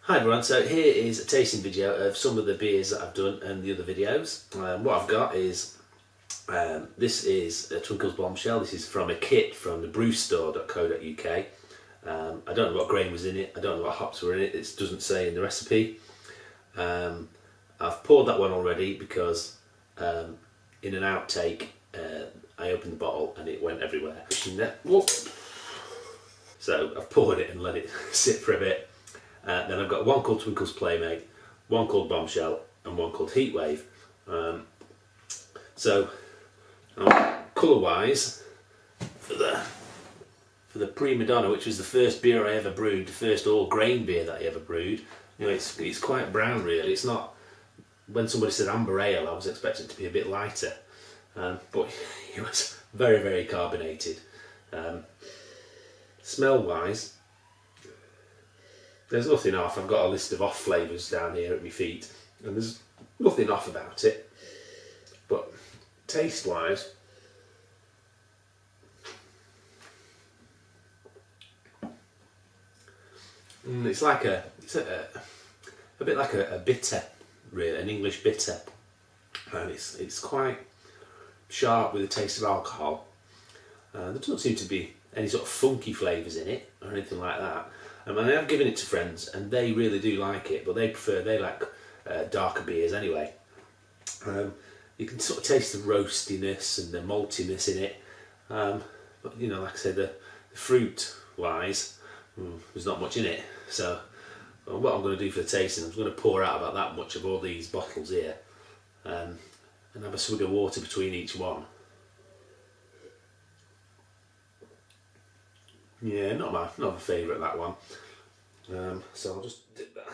Hi everyone, so here is a tasting video of some of the beers that I've done and the other videos. What I've got is, this is a Twinkle's Bombshell. This is from a kit from the brewstore.co.uk. I don't know what grain was in it, I don't know what hops were in it, it doesn't say in the recipe. I've poured that one already because in an outtake I opened the bottle and it went everywhere. So I've poured it and let it sit for a bit. Then I've got one called Twinkle's Playmate, one called Bombshell, and one called Heatwave. Colour-wise, for the Prima Donna, which was the first beer I ever brewed, the first all-grain beer that I ever brewed, you know, it's quite brown really. It's not. When somebody said amber ale, I was expecting it to be a bit lighter, but it was very, very carbonated. Smell-wise, there's nothing off. I've got a list of off flavours down here at my feet, and there's nothing off about it. But taste-wise, it's a bit like a bitter, really, an English bitter, and it's quite sharp with a taste of alcohol. There doesn't seem to be any sort of funky flavours in it or anything like that. And I have given it to friends and they really do like it, but they like darker beers anyway. You can sort of taste the roastiness and the maltiness in it, but you know, like I said, the fruit wise, there's not much in it. So what I'm going to do for the tasting, I'm going to pour out about that much of all these bottles here, and have a swig of water between each one. Yeah, not my favourite, that one. So I'll just dip that.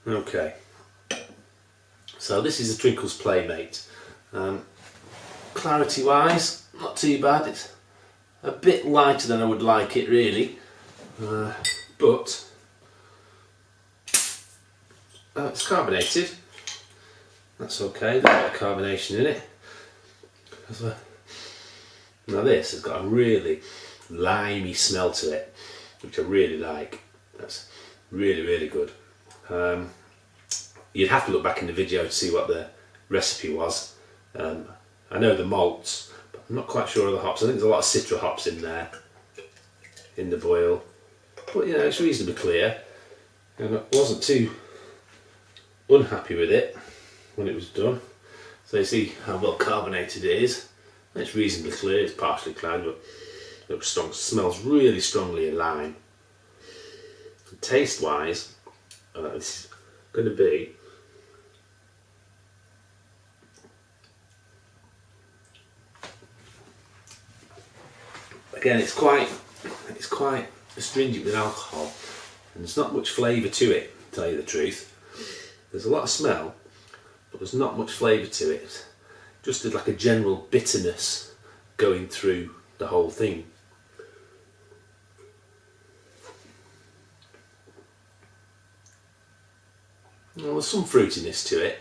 Okay. So this is a Twinkle's Playmate. Clarity wise, not too bad. It's a bit lighter than I would like it really, but it's carbonated. That's okay. There's a bit of carbonation in it. Now this has got a really limey smell to it, which I really like. That's really, really good. You'd have to look back in the video to see what the recipe was. I know the malts, but I'm not quite sure of the hops. I think there's a lot of citra hops in there, in the boil. But you know, it's reasonably clear. And I wasn't too unhappy with it when it was done. So you see how well carbonated it is. It's reasonably clear, it's partially cloud, but it smells really strongly of lime. Taste wise, it's going to be again, it's quite astringent with alcohol, and there's not much flavour to it, to tell you the truth. There's a lot of smell, but there's not much flavour to it. Just like a general bitterness going through the whole thing. Well, there's some fruitiness to it,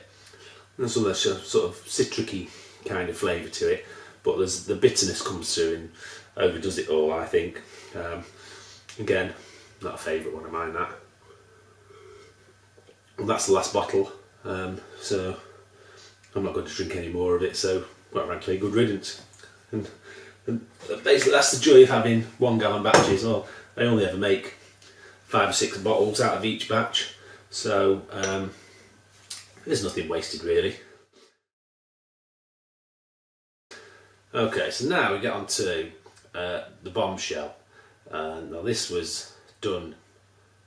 and some sort of citricy kind of flavour to it, but the bitterness comes through and overdoes it all, I think. Again, not a favourite one of mine, that. Well, that's the last bottle, so I'm not going to drink any more of it, so quite frankly, good riddance. And basically that's the joy of having 1 gallon batches. Well, I only ever make 5 or 6 bottles out of each batch, so there's nothing wasted really. Okay, so now we get on to the Bombshell. Now this was done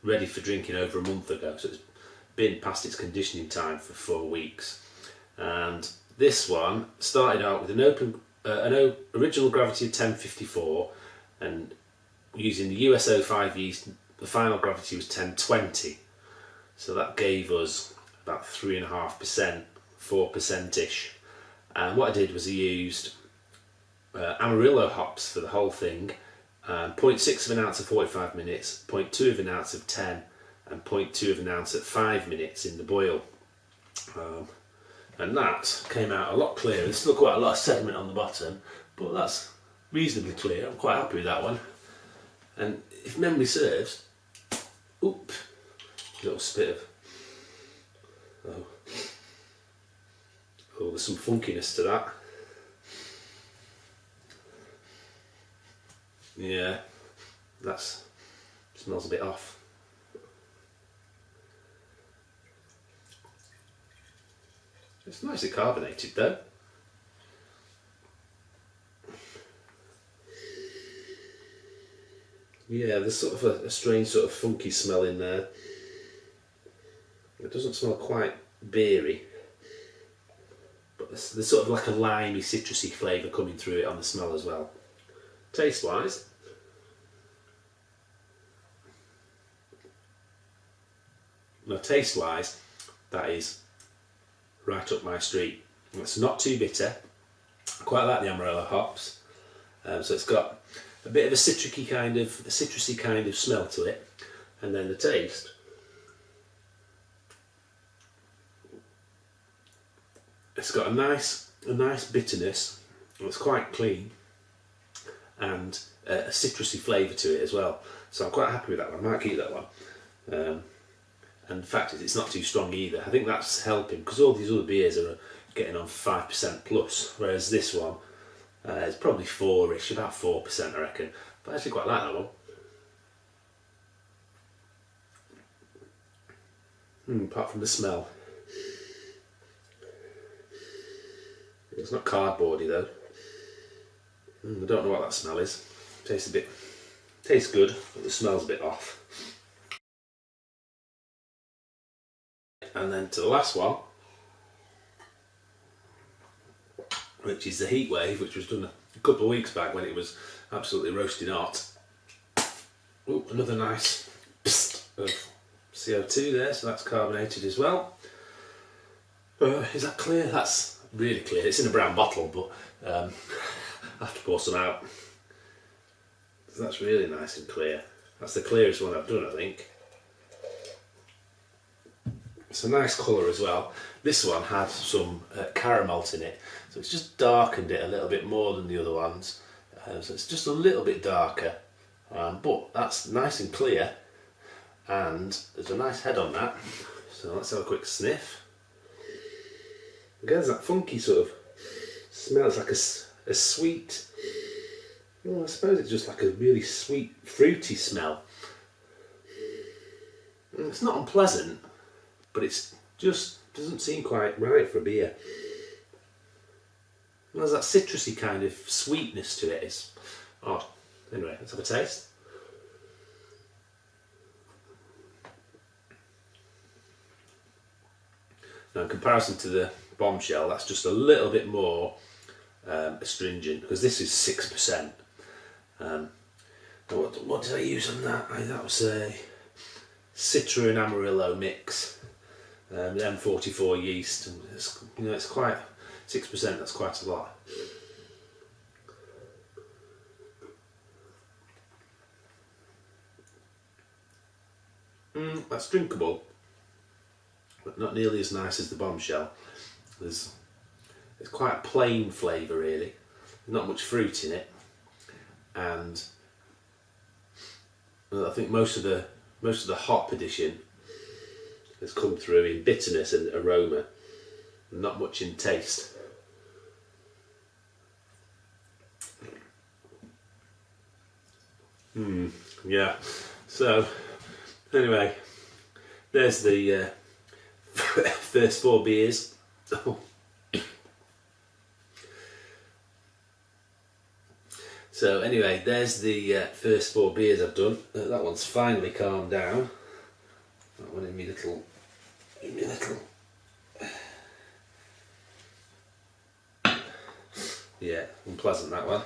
ready for drinking over a month ago, so it's been past its conditioning time for 4 weeks. And this one started out with an original gravity of 1054, and using the USO 5 yeast, the final gravity was 1020. So that gave us about 3.5%, 4%-ish. And what I did was I used Amarillo hops for the whole thing, 0.6 of an ounce at 45 minutes, 0.2 of an ounce at 10, and 0.2 of an ounce at 5 minutes in the boil. And that came out a lot clearer. There's still quite a lot of sediment on the bottom, but that's reasonably clear. I'm quite happy with that one. And if memory serves, oop, a little spit of, oh, there's some funkiness to that. Yeah, that smells a bit off. It's nicely carbonated though. Yeah, there's sort of a strange sort of funky smell in there. It doesn't smell quite beery, but there's sort of like a limey, citrusy flavour coming through it on the smell as well. Taste wise, that is right up my street. It's not too bitter. I quite like the Amarillo hops, so it's got a bit of a citrusy kind of smell to it, and then the taste. It's got a nice bitterness. It's quite clean, and a citrusy flavour to it as well. So I'm quite happy with that one. I might keep that one. And the fact is, it's not too strong either. I think that's helping, because all these other beers are getting on 5% plus, whereas this one is probably 4-ish, about 4% I reckon. But I actually quite like that one. Apart from the smell. It's not cardboardy though. I don't know what that smell is. Tastes good, but the smell's a bit off. And then to the last one, which is the Heat Wave, which was done a couple of weeks back when it was absolutely roasting hot. Ooh, another nice psst of CO2 there, so that's carbonated as well. Is that clear? That's really clear. It's in a brown bottle, but I have to pour some out. So that's really nice and clear. That's the clearest one I've done, I think. It's a nice colour as well. This one had some caramel in it, so it's just darkened it a little bit more than the other ones. So it's just a little bit darker, but that's nice and clear, and there's a nice head on that. So let's have a quick sniff. Again, there's that funky sort of smell. It's like a sweet, well, I suppose it's just like a really sweet, fruity smell. It's not unpleasant, but it's just doesn't seem quite right for a beer. There's that citrusy kind of sweetness to it. It's odd. Anyway, let's have a taste. Now, in comparison to the Bombshell, that's just a little bit more astringent, because this is 6%. What did I use on that? That was a Citra and Amarillo mix, M44 yeast, and it's quite 6%. That's quite a lot. That's drinkable, but not nearly as nice as the Bombshell. It's quite a plain flavour really, not much fruit in it, and I think most of the hop addition has come through in bitterness and aroma, not much in taste. Yeah. So anyway, there's the first 4 beers. So anyway, there's the first 4 beers I've done. That one's finally calmed down. That one in me little. Yeah, unpleasant that one.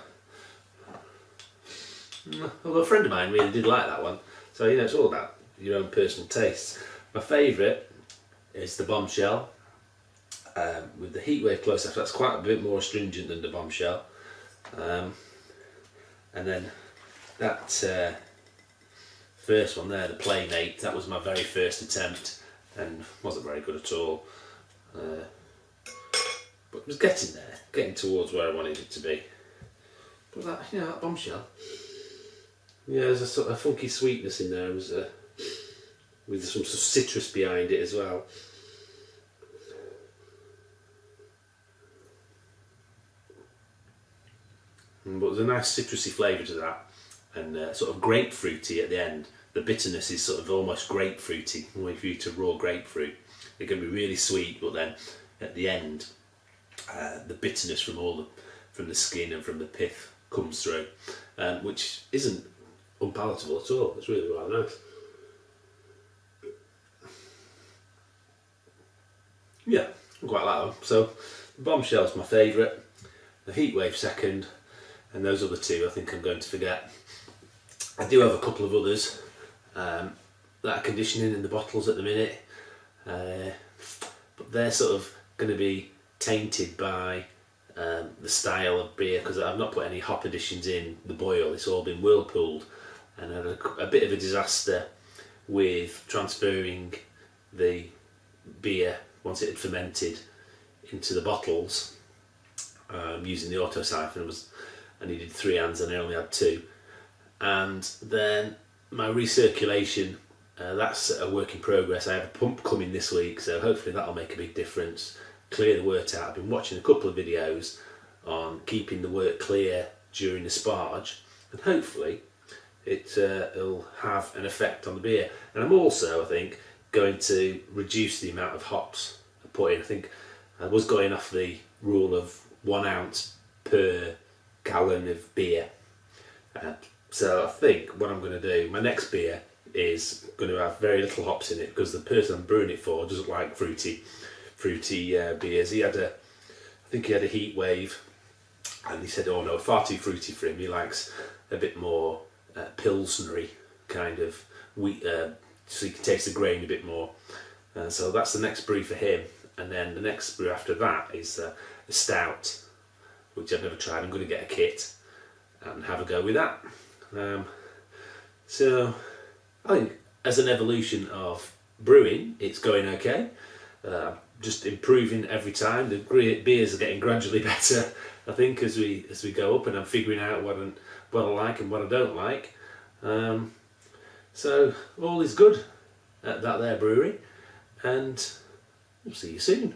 Although a friend of mine really did like that one. So it's all about your own personal tastes. My favourite is the Bombshell with the Heatwave close up. That's quite a bit more astringent than the Bombshell. And then that first one there, the Playmate, that was my very first attempt and wasn't very good at all. But it was getting there, getting towards where I wanted it to be. But that Bombshell, Yeah, there's a sort of funky sweetness in there, with some sort of citrus behind it as well. But there's a nice citrusy flavour to that, and sort of grapefruity at the end. The bitterness is sort of almost grapefruity. If you eat a raw grapefruit, it can be really sweet, but then at the end, the bitterness from the skin and from the pith comes through, which isn't unpalatable at all. It's really rather nice. Yeah, I quite like that one. So the Bombshell's my favourite, the Heatwave second, and those other two I think I'm going to forget. I do have a couple of others that are conditioning in the bottles at the minute, but they're sort of going to be tainted by the style of beer, because I've not put any hop additions in the boil. It's all been whirlpooled, and I had a bit of a disaster with transferring the beer once it had fermented into the bottles using the auto siphon. I needed 3 hands and I only had 2, and then my recirculation, that's a work in progress. I have a pump coming this week, so hopefully that'll make a big difference, clear the wort out. I've been watching a couple of videos on keeping the wort clear during the sparge, and hopefully it'll have an effect on the beer. And I'm also, I think, going to reduce the amount of hops I put in. I think I was going off the rule of 1 ounce per gallon of beer. So I think what I'm going to do, my next beer is going to have very little hops in it, because the person I'm brewing it for doesn't like fruity beers. I think he had a Heatwave, and he said, oh no, far too fruity for him. He likes a bit more pilsnery kind of wheat, so you can taste the grain a bit more. So that's the next brew for him, and then the next brew after that is a stout, which I've never tried. I'm going to get a kit and have a go with that. So I think as an evolution of brewing, it's going okay. Just improving every time. The beers are getting gradually better, I think, as we go up, and I'm figuring out what I like and what I don't like. So all is good at That There Brewery, and we'll see you soon.